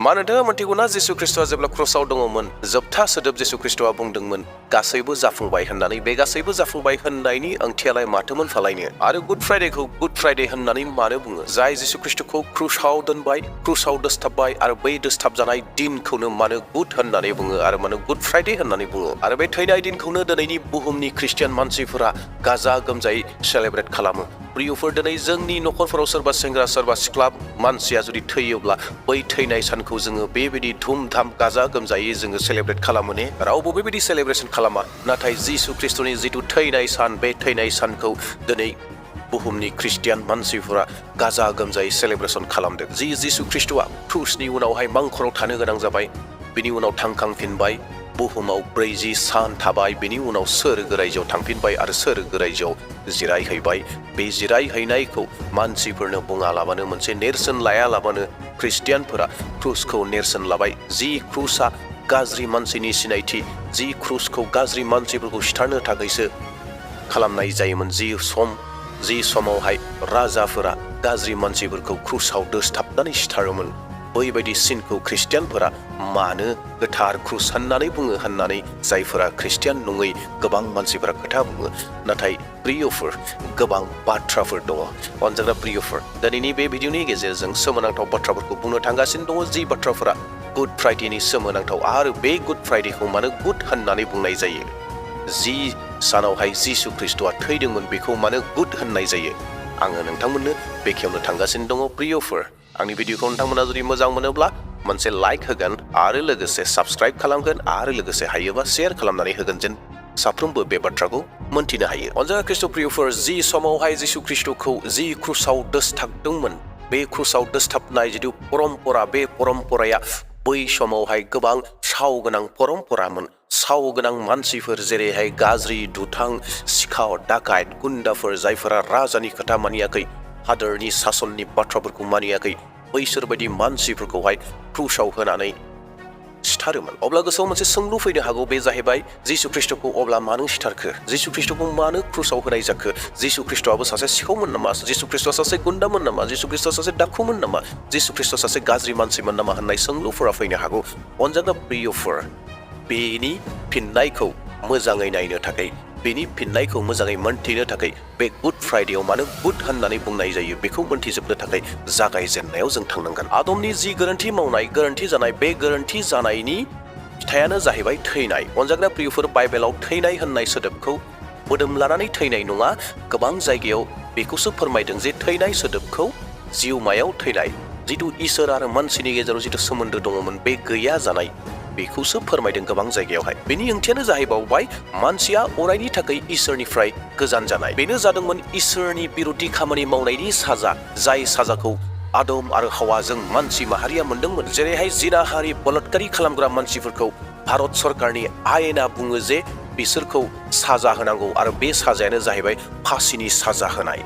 मानो नोंथाङा मिथिगौना जिसु ख्रीष्टआ जेब्ला क्रसआव दङमोन जोबथा सोदोब जिसु ख्रीष्टआ बुंदोंमोन गासैबो जाफुंबाय होननानै बे गासैबो जाफुंबाय होननायनि ओंथियालाय माथोमोन फालायनो आरो गुड फ्राइडेखौ गुड फ्राइडे होननानै मानो बुङो जाय जिसु ख्रीष्टखौ क्रुसाव दोनबाय क्रुसाव दोसथाबबाय आरो बै दोसथाबजानाय दिनखौनो मानो गुड होननानै बुङो आरो मानो गुड फ्राइडे होननानै बुङो आरो बे थैनाय दिनखौनो दिनैनि बुहुमनि ख्रिस्टियान मानसिफोरा गाजा गोमजायै सेलेब्रेट खालामो प्रियफोर दिनै जोंनि नखरफोराव सोरबा सेंग्रा सोरबा सिख्ला मानसिया जुदि थैयोब्ला बै थैनाय सानखौ जोङो बेबायदि धुमधाम गाजा गोमजायै जोङो सेलेब्रेट खालामो ने रावबो बेबायदि सेलेब्रेसन खालामा नाथाय जिसु ख्रीष्टनि जिथु थैनाय सान बे थैनाय सानखौ दिनै बुहुमनि ख्रिस्टियान मानसिफोरा गाजा गोमजायै सेलेब्रेसन खालामदों जिसु ख्रीष्टआ क्रुसनि उनावहाय मांखराव थानो गोनां जाबाय बिनि उनाव थांखांफिनबाय बुहुमाव 40 सान थाबाय बिनि उनाव सोरगो रायजोआव थांफिनबाय आरो सोरगो रायजोआव जिरायहैबाय बे जिरायहैनायखौ मानसिफोरनो बुङालाबानो मोनसे नेरसोन लायालाबानो ख्रिस्टियानफोरा क्रुसखौ नेरसोन लाबाय जि क्रुसआ गाज्रि मानसिनि सिनायथि जि क्रुसखौ गाज्रि मानसिफोरखौ सिथारनो थाखायसो खालामनाय जायोमोन जि समावहाय राजाफोरा गाज्रि मानसिफोरखौ क्रुसाव दोसथाबनानै सिथारोमोन बैबायदि सिनखौ ख्रिस्टियानफोरा मानो गोथार क्रुस होननानै बुङो होननानै जायफोरा ख्रिस्टियान नङै गोबां मानसिफोरा खोथा बुङो नाथाय प्रियफोर गोबां बाथ्राफोर दङ अनजाग्रा प्रियफोर दिनैनि बे भिडिअनि गेजेरजों सोमोनांथाव बाथ्राफोरखौ बुंनो थांगासिनो दङ जि बाथ्राफोरा गुड फ्राइडेनि सोमोनांथाव आरो बे गुड फ्राइडेखौ मानो गुड होननानै बुंनाय जायो जि सानावहाय जिसु ख्रीष्टआ थैदोंमोन बेखौ मानो गुड होननाय जायो आङो नोंथांमोननो बेखेवनो थांगासिनो दङ प्रियफोर आंनि भिडिअखौ नोंथांमोना जुदि मोजां मोनोब्ला मोनसे लाइक होगोन आरो लोगोसे साबस्क्राइब खालामगोन आरो लोगोसे हायोबा शेयार खालामनानै होगोन जेन साफ्रोमबो बे बाथ्राखौ मोनथिनो हायो अनजाग्रा ख्रीष्ट प्रियफोर जि समावहाय जिसु ख्रीष्टखौ जि क्रुसाव दोसथाबदोंमोन बे क्रुसाव दोसथाबनाय जिथु परम्परा बे परम्पराया बै समावहाय गोबां साव गोनां परम्परामोन साव गोनां मानसिफोर जेरैहाय गाज्रि दुथां सिखाव डाकायत गुन्डाफोर जायफोरा राजानि खोथा मानियाखै हादरनि सासननि बाथ्राफोरखौ मानियाखै बैसोर बायदि मानसिफोरखौहाय क्रुसाव होनानै सिथारोमोन अब्ला गोसोआव मोनसे सोंलु फैनो हागौ बे जाहैबाय जिसु ख्रीष्टखौ अब्ला मानो सिथारखो जिसु ख्रीष्टखौ मानो क्रुसाव होनाय जाखो जिसु ख्रीष्टआबो सासे सिखावमोन नामा जिसु ख्रीष्टआ सासे गुन्डामोन नामा जिसु ख्रीष्टआ सासे डाकुमोन नामा जिसु ख्रीष्टआ सासे गाज्रि मानसिमोन नामा होननाय सोंलुफोरा फैनो हागौ अनजाग्रा प्रियफोर बेनि फिननायखौ मोजाङै नायनो थाखाय बेनि फिननायखौ मोजाङै मोनथिनो थाखाय बे गुड फ्राइडेआव मानो गुड होननानै बुंनाय जायो बेखौ मोनथिजोबनो थाखाय जागायजेननायाव जों थांनांगोन आदमनि जि गोरोन्थि मावनाय गोरोन्थि जानाय बे गोरोन्थि जानायनि फिथाइयानो जाहैबाय थैनाय अनजाग्रा प्रियफोर बाइबेलाव थैनाय होननाय सोदोबखौ मोदोम लानानै थैनाय नङा गोबां जायगायाव बेखौसो फोरमायदों जे थैनाय सोदोबखौ जिउमायाव थैनाय जिथु इसोर आरो मानसिनि गेजेराव जिथु सोमोन्दो दङमोन बे गैया जानाय बेखौसो फोरमायदों गोबां जायगायावहाय बेनि ओंथियानो जाहैबावबाय मानसिया अरायनि थाखाय इसोरनिफ्राय गोजान जानाय बेनो जादोंमोन इसोरनि बिरुद्धि खामानि मावनायनि साजा जाय साजाखौ आदम आरो हावाजों मानसि माहारिया मोनदोंमोन जेरैहाय जिनाहारि बलात्कारि खालामग्रा मानसिफोरखौ भारत सरकारनि आयेना बुङो जे बिसोरखौ साजा होनांगौ आरो बे साजायानो जाहैबाय फासिनि साजा होनाय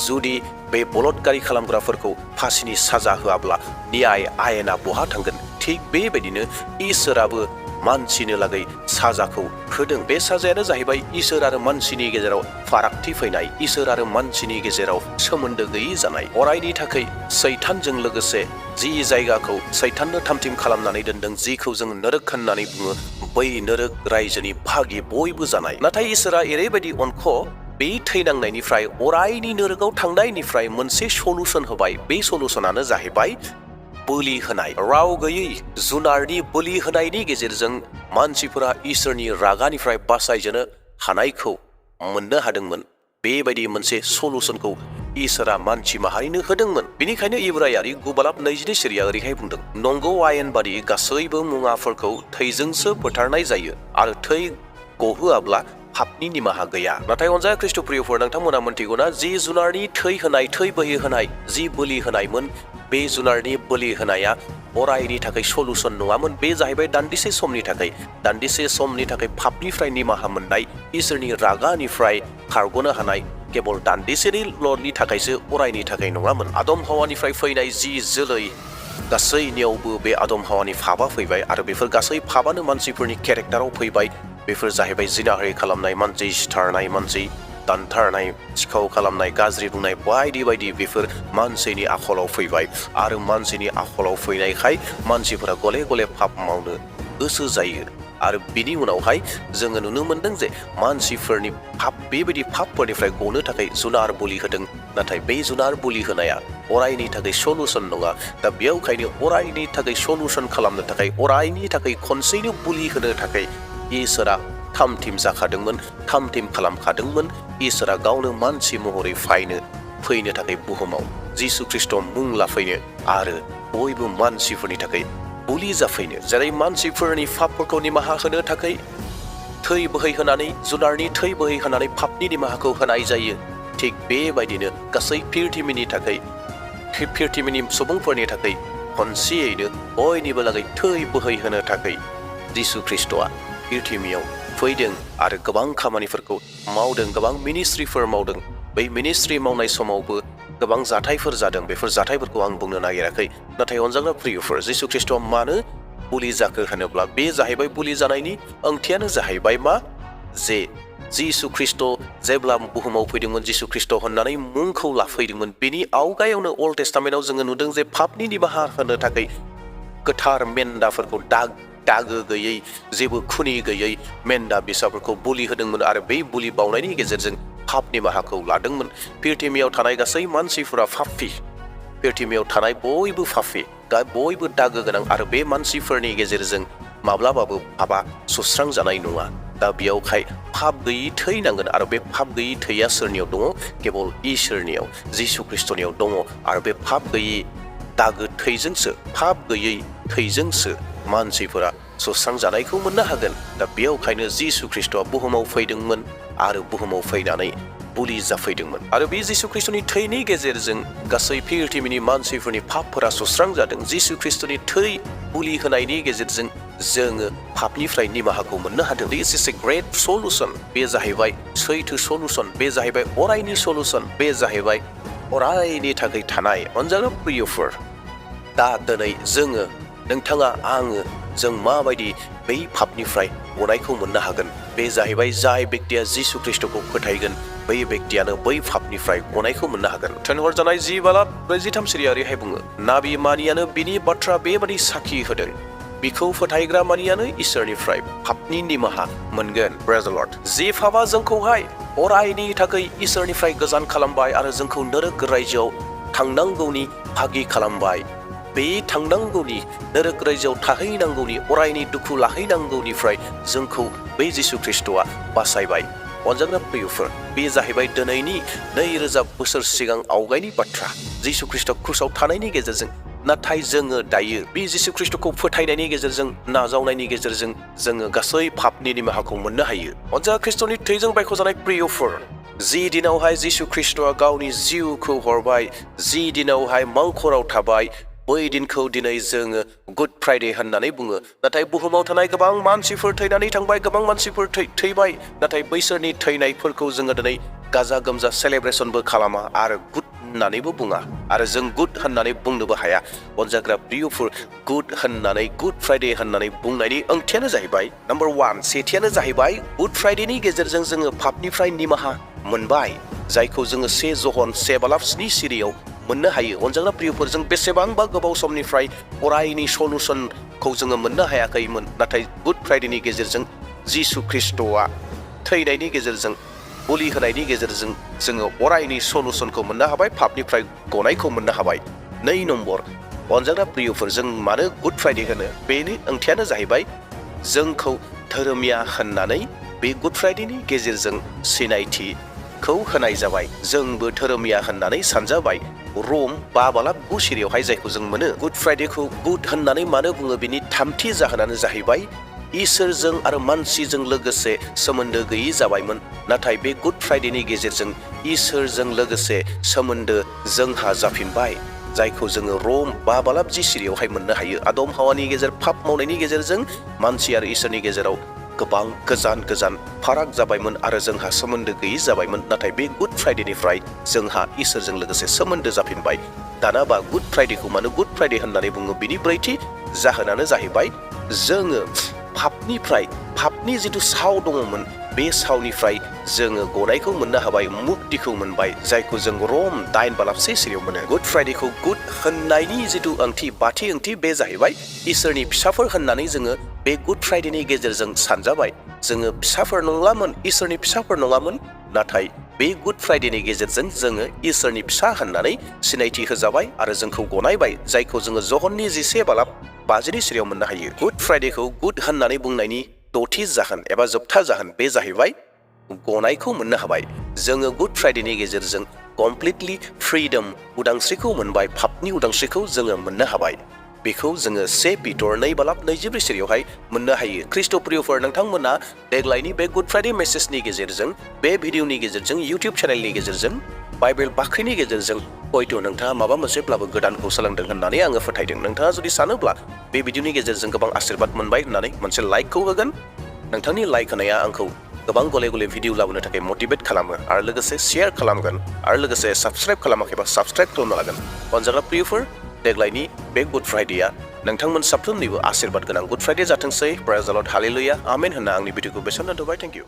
जुदि बे बलात्कारि खालामग्राफोरखौ फासिनि साजा होआब्ला न्याय आयेना बहा थांगोन थिग बेबायदिनो इसोराबो मानसिनो लागै साजाखौ होदों बे साजायानो जाहैबाय इसोर आरो मानसिनि गेजेराव फारागथि फैनाय इसोर आरो मानसिनि गेजेराव सोमोन्दो गैयि जानाय अरायनि थाखाय सैतानजों लोगोसे जि जायगाखौ सैताननो थामथिम खालामनानै दोनदों जिखौ जों नरक होननानै बुङो बै नरक रायजोनि भागि बयबो जानाय नाथाय इसोरा ओरैबायदि अनख बे थैनांनायनिफ्राय अरायनि नरकआव थांनायनिफ्राय मोनसे सलुसन होबाय बे सलुसनानो जाहैबाय बोलि होनाय राव गैयै जुनारनि बोलि होनायनि गेजेरजों मानसिफोरा इसोरनि रागानिफ्राय बासायजनो हानायखौ मोननो हादोंमोन बेबायदि मोनसे सलुसनखौ इसोरा मानसि माहारिनो होदोंमोन बेनिखायनो इब्रायारि 9:22 सिरिया ओरैहाय बुंदों नंगौ आयेन बादि गासैबो मुवाफोरखौ थैजोंसो फोथारनाय जायो आरो थै गहोआब्ला पापनि निमाहा गैया नाथाय अनजाग्रा ख्रीष्ट प्रियफोर नोंथांमोना मोनथिगौना जि जुनारनि थै होनाय थै बोहैहोनाय जि बोलि होनायमोन बे जुनारनि बोलि होनाया अरायनि थाखाय सलुसन नङामोन बे जाहैबाय दान्दिसे समनि थाखाय पापनिफ्राय निमाहा मोननाय इसोरनि रागानिफ्राय खारग'नो हानाय केवल दान्दिसेनिल'नि थाखायसो अरायनि थाखाय नङामोन आदम हावानिफ्राय फैनाय जि जोलै गासैनियावबो बे आदम हावानि फाबा फैबाय आरो बेफोर गासै फाबानो मानसिफोरनि केरेक्टाराव फैबाय बेफोर जाहैबाय जिनाहारि खालामनाय मानसि सिथारनाय मानसि दानथारनाय सिखाव खालामनाय गाज्रि बुंनाय बायदि बायदि बेफोर मानसिनि आखलाव फैबाय आरो मानसिनि आखलाव फैनायखाय मानसिफोरा गले गले पाप मावनो गोसो जायो आरो बिनि उनावहाय जोङो नुनो मोनदों जे मानसिफोरनि पाप बेबायदि पापफोरनिफ्राय गनो थाखाय जुनार बोलि होदों नाथाय बे जुनार बोलि होनाया अरायनि थाखाय सलुसन नङा दा बेयावखायनो अरायनि थाखाय सलुसन खालामनो थाखाय अरायनि थाखाय खनसेनो बोलि होनो थाखाय इसोरा थामथिम जाखादोंमोन थामथिम खालामखादोंमोन इसोरा गावनो मानसि महरै फैनो थाखाय बुहुमाव जिसु ख्रीष्ट मुं लाफैनो आरो बयबो मानसिफोरनि थाखाय बोलि जाफैनो जेरै मानसिफोरनि पापफोरखौ निमाहा होनो थाखाय थै बोहैहोनानै जुनारनि थै बोहैहोनानै पापनि निमाहाखौ होनाय जायो थिग बेबायदिनो गासै पृथिबिनि सुबुंफोरनि थाखाय खनसेयैनो बयनिबो लागै थै बोहैहोनो थाखाय जिसु ख्रीष्टआ पृथिबियाव फैदों आरो गोबां खामानिफोरखौ मावदों गोबां मिनिस्ट्रिफोर मावदों बै मिनिस्ट्रि मावनाय समावबो गोबां जाथायफोर जादों बेफोर जाथायफोरखौ आं बुंनो नागिराखै नाथाय अनजाग्रा प्रियफोर जिसु ख्रीष्टआ मानो बोलि जाखो होनोब्ला बे जाहैबाय बोलि जानायनि ओंथियानो जाहैबाय मा जे जिसु ख्रीष्ट जेब्ला बुहुमाव फैदोंमोन जिसु ख्रीष्ट होननानै मुंखौ लाफैदोंमोन बेनि आवगायावनो अल्ड टेस्टामेन्टआव जोङो नुदों जे पापनि निमाहा होनो थाखाय गोथार मेन्दाफोरखौ दागो गैयै जेबो खुनि गैयै मेन्दा बिसाफोरखौ बोलि होदोंमोन आरो बै बोलि बावनायनि गेजेरजों पाप निमाहाखौ लादोंमोन पृथिबियाव थानाय गासै मानसिफोरा पापी पृथिबियाव थानाय बयबो पापी बयबो दागो गोनां आरो बे मानसिफोरनि गेजेरजों माब्लाबाबो पापा सुस्रांजानाय नङा दा बेयावखाय पाप गैयै थै नांगोन आरो बे पाप गैयै थैया सोरनियाव दङ केवल इसोरनियाव जिसु ख्रीष्टनियाव दङ आरो बे पाप गैयै दागो थैजोंसो पाप गैयै थैजोंसो मानसिफोरा सुस्रांजानायखौ मोननो हागोन दा बेयावखायनो जिसु ख्रीष्टआ बुहुमाव फैदोंमोन आरो बुहुमाव फैनानै बोलि जाफैदोंमोन आरो बे जिसु ख्रीष्टनि थैनि गेजेरजों गासै पृथिबिनि मानसिफोरनि पापफोरा सुस्रांजादों जिसु ख्रीष्टनि थै बोलि होनायनि गेजेरजों जोङो पापनिफ्राय निमाहाखौ मोननो हादों दिस इज ए ग्रेट सलुसन बे जाहैबाय सैथो सलुसन बे जाहैबाय अरायनि सलुसन बे जाहैबाय अरायनि थाखाय थानाय अनजाग्रा प्रियफोर दा दिनै जोङो नोंथाङा आङो जों माबायदि बै पापनिफ्राय गनायखौ मोननो हागोन बे जाहैबाय जाय बेक्तिया जिसु ख्रीष्टखौ फोथायगोन बै बेक्तियानो बै पापनिफ्राय गनायखौ मोननो हागोन थिनहरजानाय 10:43 सिरिया ओरैहाय बुङो नाबि मानियानो बिनि बाथ्रा बेबादि साखि होदों बिखौ फोथायग्रा मानियानो इसोरनिफ्राय पापनि निमाहा मोनगोन प्रेज द लर्ड जे पापा जोंखौहाय अरायनि थाखाय इसोरनिफ्राय गोजान खालामबाय आरो जोंखौ नरक रायजोआव थांनांगौनि भागि खालामबाय बे थांनांगौनि नरक रायजोआव थाहैनांगौनि अरायनि दुखु लाहैनांगौनिफ्राय जोंखौ बै जिसु ख्रीष्टआ बासायबाय अनजाग्रा प्रियफोर बे जाहैबाय दिनैनि 2000 बोसोर सिगां आवगायनि बाथ्रा जिसु ख्रीष्ट क्रुसाव थानायनि गेजेरजों नाथाय जोङो दायो बे जिसु ख्रीष्टखौ फोथायनायनि गेजेरजों नाजावनायनि गेजेरजों जोङो गासै पापनि निमाहाखौ मोननो हायो अनजाग्रा ख्रीष्टनि थैजों बायख'जानाय प्रियफोर जि दिनावहाय जिसु ख्रीष्टआ गावनि जिउखौ हरबाय जि दिनावहाय मावखराव थाबाय बै दिनखौ दिनै जोङो गुड फ्राइडे होननानै बुङो नाथाय बुहुमाव थानाय गोबां मानसिफोर थैनानै थांबाय गोबां मानसिफोर थैबाय नाथाय बैसोरनि थैनायफोरखौ जोङो दिनै गाजा गोमजा सेलेब्रेसनबो खालामा आरो गुड होननानैबो बुङा आरो जों गुड होननानै बुंनोबो हाया अनजाग्रा प्रियफोर गुड होननानै गुड फ्राइडे होननानै बुंनायनि ओंथियानो जाहैबाय नम्बर 1 सेथियानो जाहैबाय गुड फ्राइडेनि गेजेरजों जोङो पापनिफ्राय निमाहा मोनबाय जायखौ जोङो 1 जहन 7:7 सिरियाव मोननो हायो अनजाग्रा प्रियफोर जों बेसेबांबा गोबाव समनिफ्राय अरायनि सलुसनखौ जोङो मोननो हायाखैमोन नाथाय गुड फ्राइडेनि गेजेरजों जिसु ख्रीष्टआ थैनायनि गेजेरजों बोलि होनायनि गेजेरजों जोङो अरायनि सलुसनखौ मोननो हाबाय पापनिफ्राय गनायखौ मोननो हाबाय 2 नम्बर अनजाग्रा प्रियफोर जों मानो गुड फ्राइडे होनो बेनि ओंथियानो जाहैबाय जोंखौ धोरोमिया होननानै बे गुड फ्राइडेनि गेजेरजों सिनायथिखौ होनाय जाबाय जोंबो धोरोमिया होननानै सानजाबाय रम 5:9 सिरियावहाय जायखौ जों मोनो गुड फ्राइडेखौ गुड होननानै मानो बुङो बिनि थामथि जाहोनानो जाहैबाय इसोरजों आरो मानसिजों लोगोसे सोमोन्दो गैयै जाबायमोन नाथाय बे गुड फ्राइडेनि गेजेरजों इसोरजों लोगोसे सोमोन्दो जोंहा जाफिनबाय जायखौ जोङो रम 5:10 सिरियावहाय मोननो हायो आदम हावानि गेजेर पाप मावनायनि गेजेरजों मानसि आरो इसोरनि गेजेराव गोबां गोजान फाराग जाबायमोन आरो जोंहा सोमोन्दो गैयै जाबायमोन नाथाय बे गुड फ्राइडेनिफ्राय जोंहा इसोरजों लोगोसे सोमोन्दो जाफिनबाय दानाबा गुड फ्राइडेखौ मानो गुड फ्राइडे होननानै बुङो बिनि ब्रैथि जाहोनानो जाहैबाय जोङो पापनि जिथु साव दङमोन बे सावनिफ्राय जोङो गनायखौ मोननो हाबाय मुक्तिखौ मोनबाय जायखौ जों रम 8:8 सिरियाव मोनो गुड फ्राइडेखौ गुड होननायनि जिथु ओंथि बाथि ओंथि बे जाहैबाय इसोरनि फिसाफोर होननानै जोङो बे गुड फ्राइडेनि गेजेरजों सानजाबाय जोङो फिसाफोर नङामोन इसोरनि फिसाफोर नङामोन नाथाय बे गुड फ्राइडेनि गेजेरजों जोङो इसोरनि फिसा होननानै सिनायथि होजाबाय आरो जोंखौ गनायबाय जायखौ जोङो जहननि 11:50 सिरियाव मोननो हायो गुड फ्राइडेखौ गुड होननानै बुंनायनि द'थि जाहोन एबा जोबथा जाहोन बे जाहैबाय गनायखौ मोननो हाबाय जोङो गुड फ्राइडेनि गेजेरजों कमप्लिटलि फ्रीडम उदांस्रिखौ मोनबाय पापनि उदांस्रिखौ जोङो मोननो हाबाय बेखौ जोङो 1 पिटर 2:24 सिरियावहाय मोननो हायो ख्रिस्ट'प्रियफोर नोंथांमोना देग्लायनि बे गुड फ्राइडे मेसेजनि गेजेरजों बे भिडिअनि गेजेरजों इउटिउब चेनेलनि गेजेरजों बाइबेल बाख्रिनि गेजेरजों हयथ' नोंथाङा माबा मोनसेब्लाबो गोदानखौ सोलोंदों होननानै आङो फोथायदों नोंथाङा जुदि सानोब्ला बे भिडिअनि गेजेरजों गोबां आशीर्बाद मोनबाय होननानै मोनसे लाइकखौ होगोन नोंथांनि लाइक होनाया आंखौ गोबां गले गले भिडिअ लाबोनो थाखाय मोटिवेट खालामो आरो लोगोसे शेयार खालामगोन आरो लोगोसे साबस्क्राइब खालामाखैबा साबस्क्राइब खालामनो लागोन अनजाग्रा प्रियफोर देग्लायनि बे गुड फ्राइडेआ नोंथांमोन साफ्रोमनिबो आशीर्बाद गोनां गुड फ्राइडे जाथोंसै प्रेज द लर्ड हालेलुया आमेन होनना आंनि भिडिअखौ बेसेन दोनथ'बाय थेंक इउ